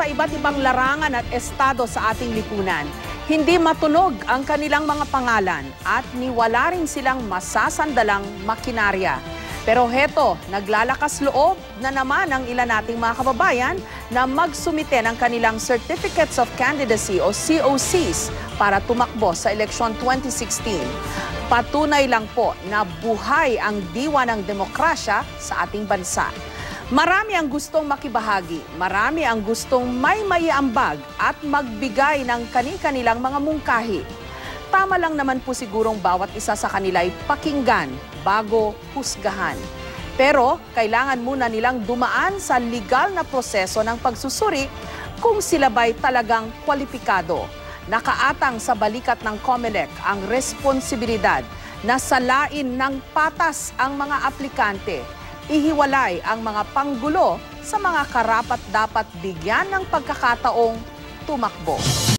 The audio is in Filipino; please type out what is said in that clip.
sa iba't ibang larangan at estado sa ating lipunan. Hindi matunog ang kanilang mga pangalan at niwala rin silang masasandalang makinarya. Pero heto, naglalakas loob na naman ang ilan nating mga kababayan na magsumite ng kanilang Certificates of Candidacy o COCs para tumakbo sa eleksyon 2016. Patunay lang po na buhay ang diwa ng demokrasya sa ating bansa. Marami ang gustong makibahagi, marami ang gustong may maiambag at magbigay ng kani-kanilang mga mungkahi. Tama lang naman po sigurong bawat isa sa kanila ay pakinggan bago husgahan. Pero kailangan muna nilang dumaan sa legal na proseso ng pagsusuri kung sila ba'y talagang kwalipikado. Nakaatang sa balikat ng COMELEC ang responsibilidad na salain ng patas ang mga aplikante. Ihiwalay ang mga panggulo sa mga karapat-dapat bigyan ng pagkakataong tumakbo.